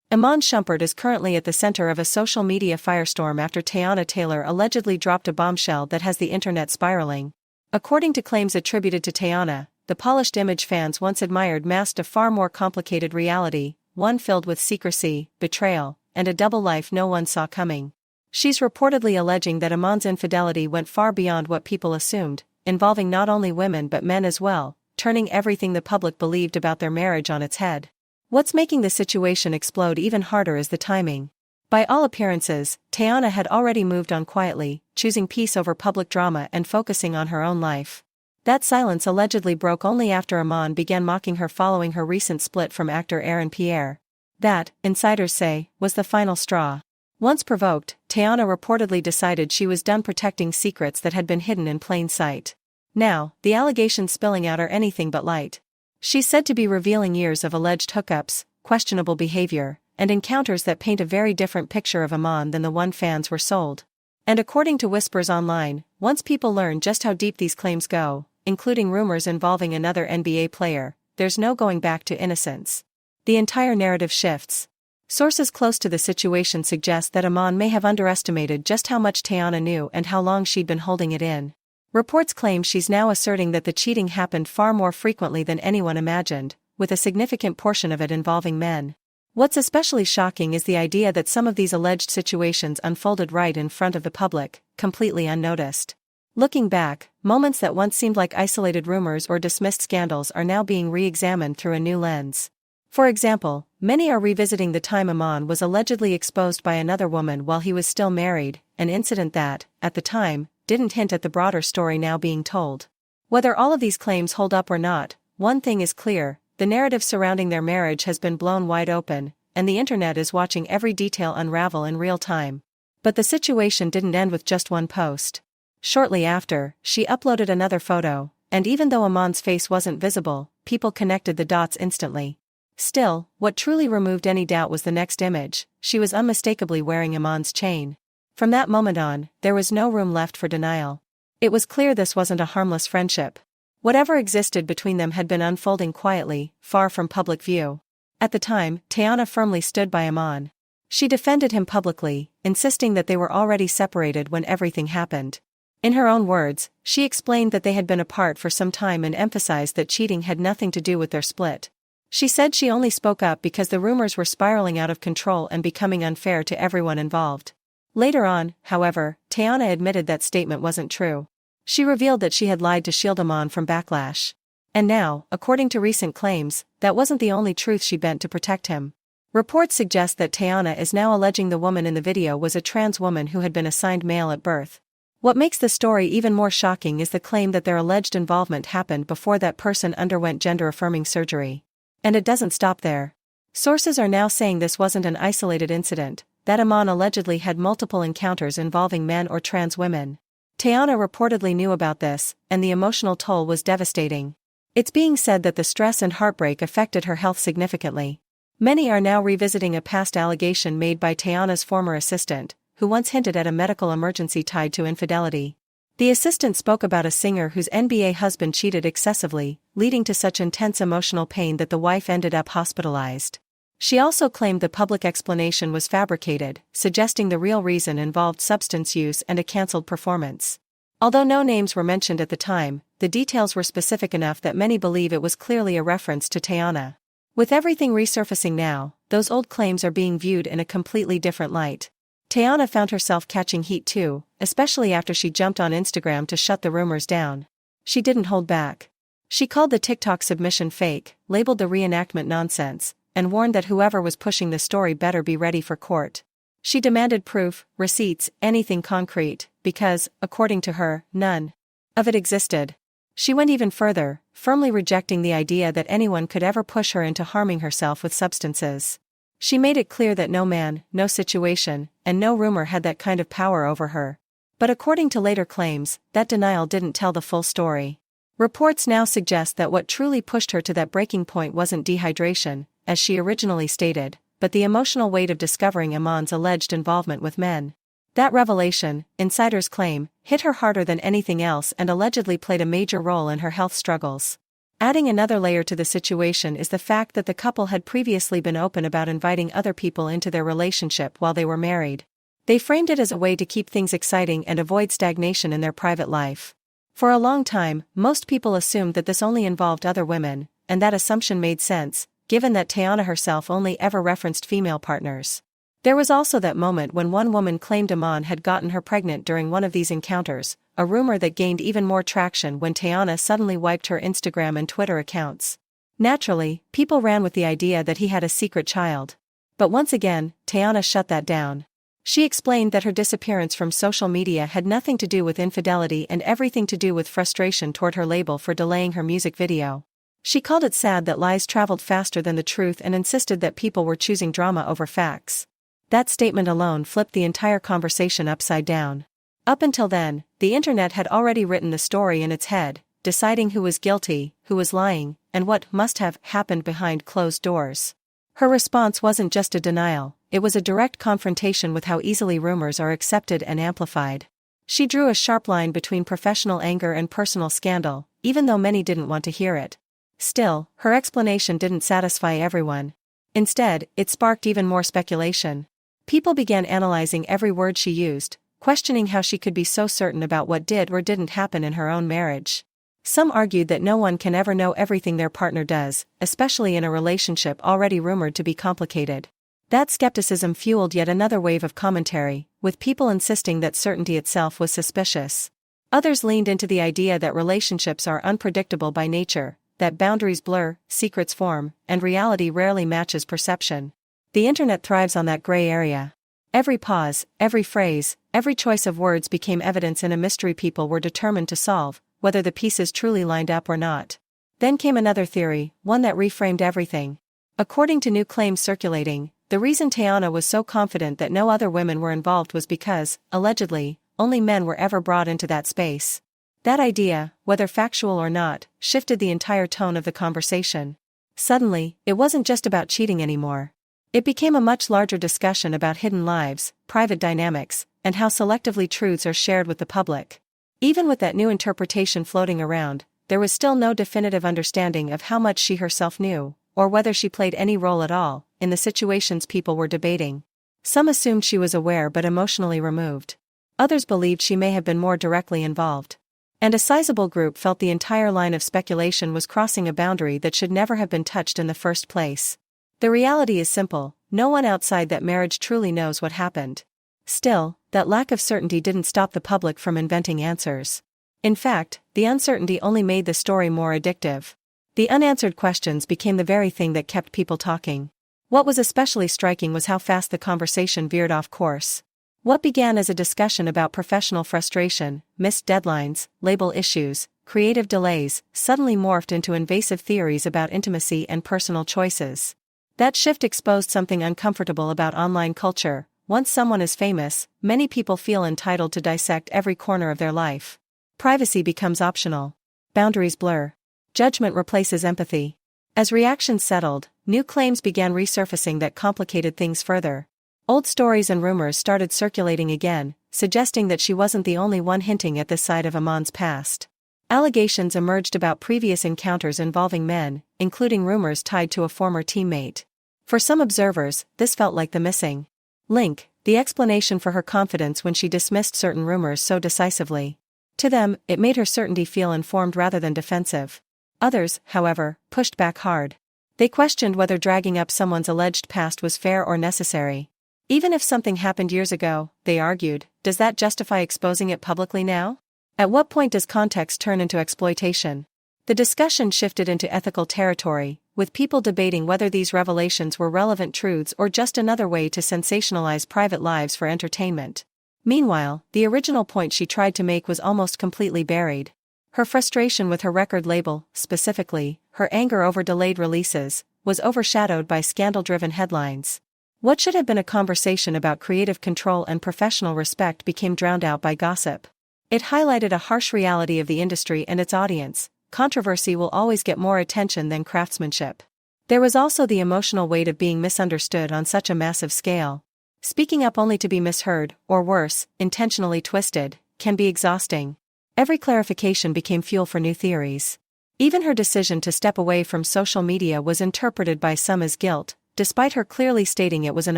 Iman Shumpert is currently at the center of a social media firestorm after Teyana Taylor allegedly dropped a bombshell that has the internet spiraling. According to claims attributed to Teyana, the polished image fans once admired masked a far more complicated reality, one filled with secrecy, betrayal, and a double life no one saw coming. She's reportedly alleging that Iman's infidelity went far beyond what people assumed, involving not only women but men as well, turning everything the public believed about their marriage on its head. What's making the situation explode even harder is the timing. By all appearances, Teyana had already moved on quietly, choosing peace over public drama and focusing on her own life. That silence allegedly broke only after Iman began mocking her following her recent split from actor Aaron Pierre. That, insiders say, was the final straw. Once provoked, Teyana reportedly decided she was done protecting secrets that had been hidden in plain sight. Now, the allegations spilling out are anything but light. She's said to be revealing years of alleged hookups, questionable behavior, and encounters that paint a very different picture of Iman than the one fans were sold. And according to whispers online, once people learn just how deep these claims go, including rumors involving another NBA player, there's no going back to innocence. The entire narrative shifts. Sources close to the situation suggest that Iman may have underestimated just how much Teyana knew and how long she'd been holding it in. Reports claim she's now asserting that the cheating happened far more frequently than anyone imagined, with a significant portion of it involving men. What's especially shocking is the idea that some of these alleged situations unfolded right in front of the public, completely unnoticed. Looking back, moments that once seemed like isolated rumors or dismissed scandals are now being re-examined through a new lens. For example, many are revisiting the time Iman was allegedly exposed by another woman while he was still married, an incident that, at the time, didn't hint at the broader story now being told. Whether all of these claims hold up or not, one thing is clear: the narrative surrounding their marriage has been blown wide open, and the internet is watching every detail unravel in real time. But the situation didn't end with just one post. Shortly after, she uploaded another photo, and even though Iman's face wasn't visible, people connected the dots instantly. Still, what truly removed any doubt was the next image. She was unmistakably wearing Iman's chain. From that moment on, there was no room left for denial. It was clear this wasn't a harmless friendship. Whatever existed between them had been unfolding quietly, far from public view. At the time, Teyana firmly stood by Iman. She defended him publicly, insisting that they were already separated when everything happened. In her own words, she explained that they had been apart for some time and emphasized that cheating had nothing to do with their split. She said she only spoke up because the rumors were spiraling out of control and becoming unfair to everyone involved. Later on, however, Teyana admitted that statement wasn't true. She revealed that she had lied to shield Iman from Backlash. And now, according to recent claims, that wasn't the only truth she bent to protect him. Reports suggest that Teyana is now alleging the woman in the video was a trans woman who had been assigned male at birth. What makes the story even more shocking is the claim that their alleged involvement happened before that person underwent gender-affirming surgery. And it doesn't stop there. Sources are now saying this wasn't an isolated incident, that Iman allegedly had multiple encounters involving men or trans women. Teyana reportedly knew about this, and the emotional toll was devastating. It's being said that the stress and heartbreak affected her health significantly. Many are now revisiting a past allegation made by Teyana's former assistant, who once hinted at a medical emergency tied to infidelity. The assistant spoke about a singer whose NBA husband cheated excessively, leading to such intense emotional pain that the wife ended up hospitalized. She also claimed the public explanation was fabricated, suggesting the real reason involved substance use and a cancelled performance. Although no names were mentioned at the time, the details were specific enough that many believe it was clearly a reference to Teyana. With everything resurfacing now, those old claims are being viewed in a completely different light. Teyana found herself catching heat too, especially after she jumped on Instagram to shut the rumors down. She didn't hold back. She called the TikTok submission fake, labeled the reenactment nonsense, and warned that whoever was pushing the story better be ready for court. She demanded proof, receipts, anything concrete, because, according to her, none of it existed. She went even further, firmly rejecting the idea that anyone could ever push her into harming herself with substances. She made it clear that no man, no situation, and no rumor had that kind of power over her. But according to later claims, that denial didn't tell the full story. Reports now suggest that what truly pushed her to that breaking point wasn't dehydration, as she originally stated, but the emotional weight of discovering Iman's alleged involvement with men. That revelation, insiders claim, hit her harder than anything else and allegedly played a major role in her health struggles. Adding another layer to the situation is the fact that the couple had previously been open about inviting other people into their relationship while they were married. They framed it as a way to keep things exciting and avoid stagnation in their private life. For a long time, most people assumed that this only involved other women, and that assumption made sense, given that Teyana herself only ever referenced female partners. There was also that moment when one woman claimed Iman had gotten her pregnant during one of these encounters, a rumor that gained even more traction when Teyana suddenly wiped her Instagram and Twitter accounts. Naturally, people ran with the idea that he had a secret child. But once again, Teyana shut that down. She explained that her disappearance from social media had nothing to do with infidelity and everything to do with frustration toward her label for delaying her music video. She called it sad that lies traveled faster than the truth and insisted that people were choosing drama over facts. That statement alone flipped the entire conversation upside down. Up until then, the internet had already written the story in its head, deciding who was guilty, who was lying, and what must have happened behind closed doors. Her response wasn't just a denial, it was a direct confrontation with how easily rumors are accepted and amplified. She drew a sharp line between professional anger and personal scandal, even though many didn't want to hear it. Still, her explanation didn't satisfy everyone. Instead, it sparked even more speculation. People began analyzing every word she used, questioning how she could be so certain about what did or didn't happen in her own marriage. Some argued that no one can ever know everything their partner does, especially in a relationship already rumored to be complicated. That skepticism fueled yet another wave of commentary, with people insisting that certainty itself was suspicious. Others leaned into the idea that relationships are unpredictable by nature, that boundaries blur, secrets form, and reality rarely matches perception. The internet thrives on that gray area. Every pause, every phrase, every choice of words became evidence in a mystery people were determined to solve, whether the pieces truly lined up or not. Then came another theory, one that reframed everything. According to new claims circulating, the reason Teyana was so confident that no other women were involved was because, allegedly, only men were ever brought into that space. That idea, whether factual or not, shifted the entire tone of the conversation. Suddenly, it wasn't just about cheating anymore. It became a much larger discussion about hidden lives, private dynamics, and how selectively truths are shared with the public. Even with that new interpretation floating around, there was still no definitive understanding of how much she herself knew, or whether she played any role at all, in the situations people were debating. Some assumed she was aware but emotionally removed. Others believed she may have been more directly involved. And a sizable group felt the entire line of speculation was crossing a boundary that should never have been touched in the first place. The reality is simple, no one outside that marriage truly knows what happened. Still, that lack of certainty didn't stop the public from inventing answers. In fact, the uncertainty only made the story more addictive. The unanswered questions became the very thing that kept people talking. What was especially striking was how fast the conversation veered off course. What began as a discussion about professional frustration, missed deadlines, label issues, creative delays, suddenly morphed into invasive theories about intimacy and personal choices. That shift exposed something uncomfortable about online culture. Once someone is famous, many people feel entitled to dissect every corner of their life. Privacy becomes optional. Boundaries blur. Judgment replaces empathy. As reactions settled, new claims began resurfacing that complicated things further. Old stories and rumors started circulating again, suggesting that she wasn't the only one hinting at this side of Iman's past. Allegations emerged about previous encounters involving men, including rumors tied to a former teammate. For some observers, this felt like the missing link, the explanation for her confidence when she dismissed certain rumors so decisively. To them, it made her certainty feel informed rather than defensive. Others, however, pushed back hard. They questioned whether dragging up someone's alleged past was fair or necessary. Even if something happened years ago, they argued, does that justify exposing it publicly now? At what point does context turn into exploitation? The discussion shifted into ethical territory, with people debating whether these revelations were relevant truths or just another way to sensationalize private lives for entertainment. Meanwhile, the original point she tried to make was almost completely buried. Her frustration with her record label, specifically, her anger over delayed releases, was overshadowed by scandal-driven headlines. What should have been a conversation about creative control and professional respect became drowned out by gossip. It highlighted a harsh reality of the industry and its audience. Controversy will always get more attention than craftsmanship. There was also the emotional weight of being misunderstood on such a massive scale. Speaking up only to be misheard, or worse, intentionally twisted, can be exhausting. Every clarification became fuel for new theories. Even her decision to step away from social media was interpreted by some as guilt, despite her clearly stating it was an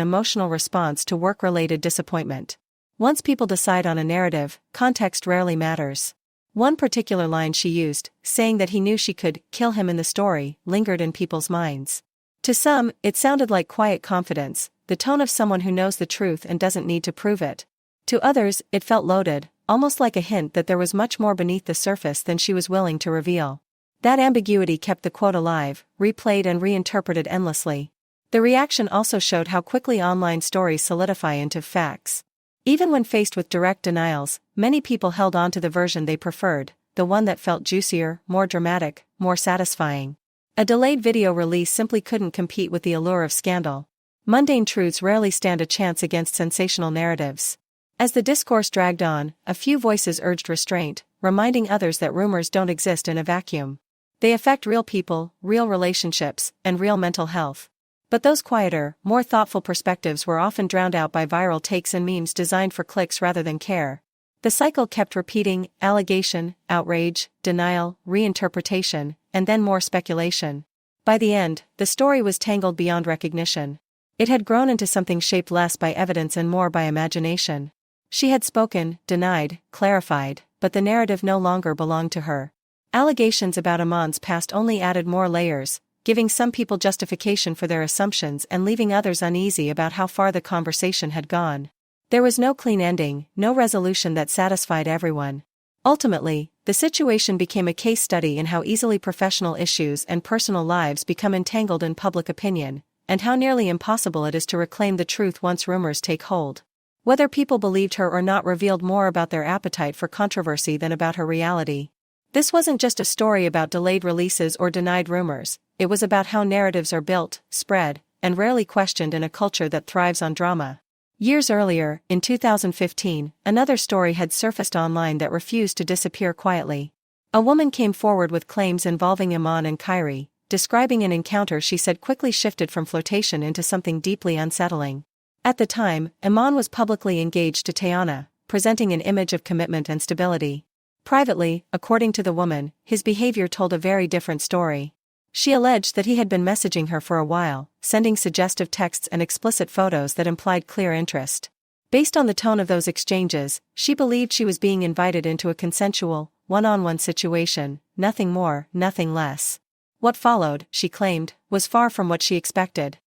emotional response to work-related disappointment. Once people decide on a narrative, context rarely matters. One particular line she used, saying that he knew she could kill him in the story, lingered in people's minds. To some, it sounded like quiet confidence, the tone of someone who knows the truth and doesn't need to prove it. To others, it felt loaded, almost like a hint that there was much more beneath the surface than she was willing to reveal. That ambiguity kept the quote alive, replayed and reinterpreted endlessly. The reaction also showed how quickly online stories solidify into facts. Even when faced with direct denials, many people held on to the version they preferred, the one that felt juicier, more dramatic, more satisfying. A delayed video release simply couldn't compete with the allure of scandal. Mundane truths rarely stand a chance against sensational narratives. As the discourse dragged on, a few voices urged restraint, reminding others that rumors don't exist in a vacuum. They affect real people, real relationships, and real mental health. But those quieter, more thoughtful perspectives were often drowned out by viral takes and memes designed for clicks rather than care. The cycle kept repeating: allegation, outrage, denial, reinterpretation, and then more speculation. By the end, the story was tangled beyond recognition. It had grown into something shaped less by evidence and more by imagination. She had spoken, denied, clarified, but the narrative no longer belonged to her. Allegations about Iman's past only added more layers, giving some people justification for their assumptions and leaving others uneasy about how far the conversation had gone. There was no clean ending, no resolution that satisfied everyone. Ultimately, the situation became a case study in how easily professional issues and personal lives become entangled in public opinion, and how nearly impossible it is to reclaim the truth once rumors take hold. Whether people believed her or not revealed more about their appetite for controversy than about her reality. This wasn't just a story about delayed releases or denied rumors, it was about how narratives are built, spread, and rarely questioned in a culture that thrives on drama. Years earlier, in 2015, another story had surfaced online that refused to disappear quietly. A woman came forward with claims involving Iman and Kyrie, describing an encounter she said quickly shifted from flirtation into something deeply unsettling. At the time, Iman was publicly engaged to Teyana, presenting an image of commitment and stability. Privately, according to the woman, his behavior told a very different story. She alleged that he had been messaging her for a while, sending suggestive texts and explicit photos that implied clear interest. Based on the tone of those exchanges, she believed she was being invited into a consensual, one-on-one situation, nothing more, nothing less. What followed, she claimed, was far from what she expected.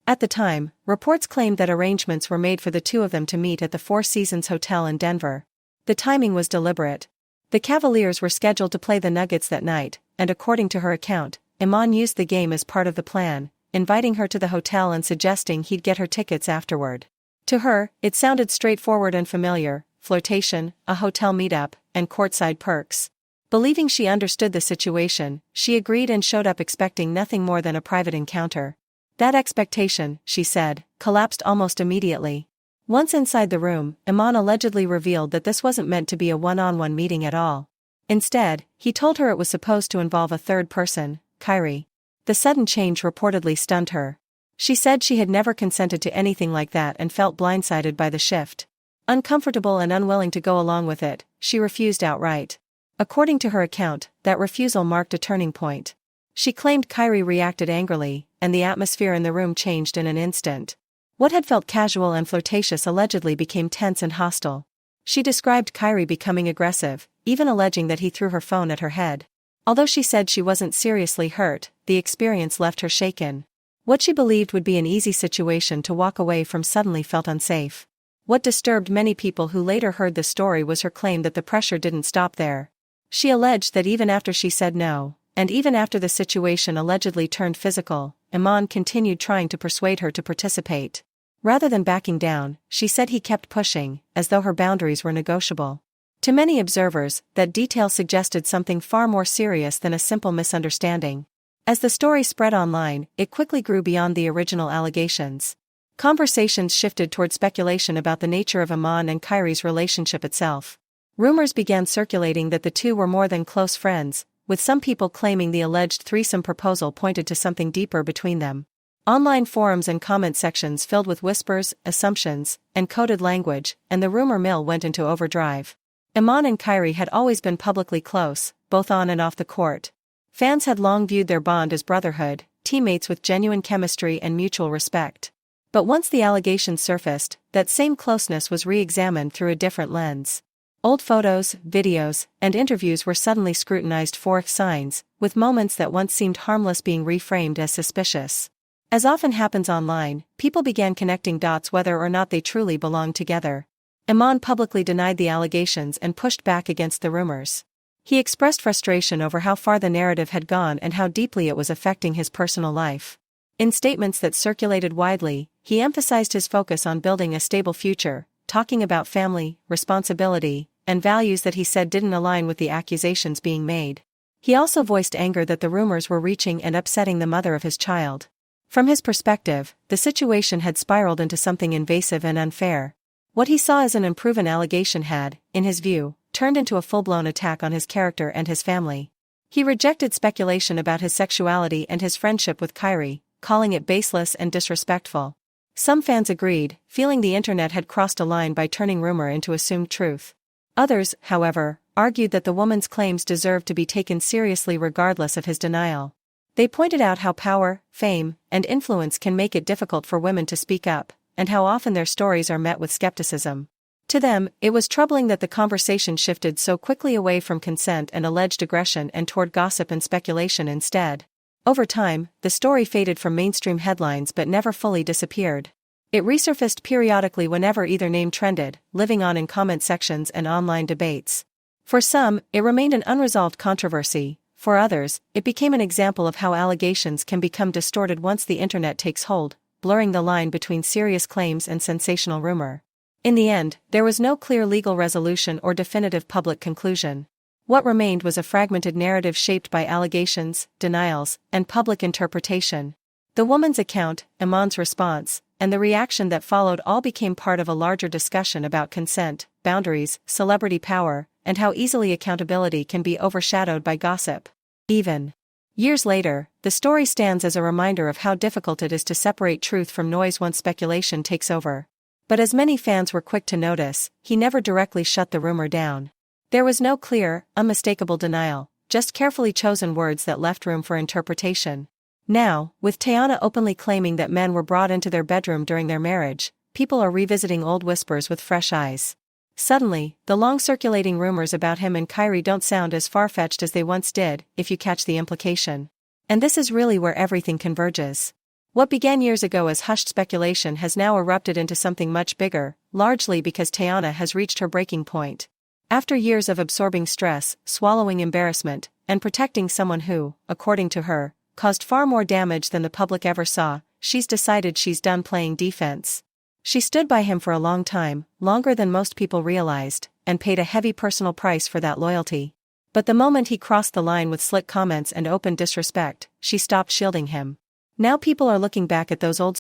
At the time, reports claimed that arrangements were made for the two of them to meet at the Four Seasons Hotel in Denver. The timing was deliberate. The Cavaliers were scheduled to play the Nuggets that night, and according to her account, Iman used the game as part of the plan, inviting her to the hotel and suggesting he'd get her tickets afterward. To her, it sounded straightforward and familiar: flirtation, a hotel meetup, and courtside perks. Believing she understood the situation, she agreed and showed up expecting nothing more than a private encounter. That expectation, she said, collapsed almost immediately. Once inside the room, Iman allegedly revealed that this wasn't meant to be a one-on-one meeting at all. Instead, he told her it was supposed to involve a third person, Kyrie. The sudden change reportedly stunned her. She said she had never consented to anything like that and felt blindsided by the shift. Uncomfortable and unwilling to go along with it, she refused outright. According to her account, that refusal marked a turning point. She claimed Kyrie reacted angrily, and the atmosphere in the room changed in an instant. What had felt casual and flirtatious allegedly became tense and hostile. She described Kyrie becoming aggressive, even alleging that he threw her phone at her head. Although she said she wasn't seriously hurt, the experience left her shaken. What she believed would be an easy situation to walk away from suddenly felt unsafe. What disturbed many people who later heard the story was her claim that the pressure didn't stop there. She alleged that even after she said no, and even after the situation allegedly turned physical, Iman continued trying to persuade her to participate. Rather than backing down, she said he kept pushing, as though her boundaries were negotiable. To many observers, that detail suggested something far more serious than a simple misunderstanding. As the story spread online, it quickly grew beyond the original allegations. Conversations shifted toward speculation about the nature of Iman and Kyrie's relationship itself. Rumors began circulating that the two were more than close friends, with some people claiming the alleged threesome proposal pointed to something deeper between them. Online forums and comment sections filled with whispers, assumptions, and coded language, and the rumor mill went into overdrive. Iman and Kyrie had always been publicly close, both on and off the court. Fans had long viewed their bond as brotherhood, teammates with genuine chemistry and mutual respect. But once the allegations surfaced, that same closeness was re-examined through a different lens. Old photos, videos, and interviews were suddenly scrutinized for signs, with moments that once seemed harmless being reframed as suspicious. As often happens online, people began connecting dots whether or not they truly belonged together. Iman publicly denied the allegations and pushed back against the rumors. He expressed frustration over how far the narrative had gone and how deeply it was affecting his personal life. In statements that circulated widely, he emphasized his focus on building a stable future, talking about family, responsibility, and values that he said didn't align with the accusations being made. He also voiced anger that the rumors were reaching and upsetting the mother of his child. From his perspective, the situation had spiraled into something invasive and unfair. What he saw as an unproven allegation had, in his view, turned into a full-blown attack on his character and his family. He rejected speculation about his sexuality and his friendship with Kyrie, calling it baseless and disrespectful. Some fans agreed, feeling the internet had crossed a line by turning rumor into assumed truth. Others, however, argued that the woman's claims deserved to be taken seriously regardless of his denial. They pointed out how power, fame, and influence can make it difficult for women to speak up, and how often their stories are met with skepticism. To them, it was troubling that the conversation shifted so quickly away from consent and alleged aggression and toward gossip and speculation instead. Over time, the story faded from mainstream headlines but never fully disappeared. It resurfaced periodically whenever either name trended, living on in comment sections and online debates. For some, it remained an unresolved controversy. For others, it became an example of how allegations can become distorted once the internet takes hold, blurring the line between serious claims and sensational rumor. In the end, there was no clear legal resolution or definitive public conclusion. What remained was a fragmented narrative shaped by allegations, denials, and public interpretation. The woman's account, Iman's response, and the reaction that followed all became part of a larger discussion about consent, boundaries, celebrity power, and how easily accountability can be overshadowed by gossip. Even years later, the story stands as a reminder of how difficult it is to separate truth from noise once speculation takes over. But as many fans were quick to notice, he never directly shut the rumor down. There was no clear, unmistakable denial, just carefully chosen words that left room for interpretation. Now, with Teyana openly claiming that men were brought into their bedroom during their marriage, people are revisiting old whispers with fresh eyes. Suddenly, the long-circulating rumors about him and Kyrie don't sound as far-fetched as they once did, if you catch the implication. And this is really where everything converges. What began years ago as hushed speculation has now erupted into something much bigger, largely because Teyana has reached her breaking point. After years of absorbing stress, swallowing embarrassment, and protecting someone who, according to her, caused far more damage than the public ever saw, she's decided she's done playing defense. She stood by him for a long time, longer than most people realized, and paid a heavy personal price for that loyalty. But the moment he crossed the line with slick comments and open disrespect, she stopped shielding him. Now people are looking back at those old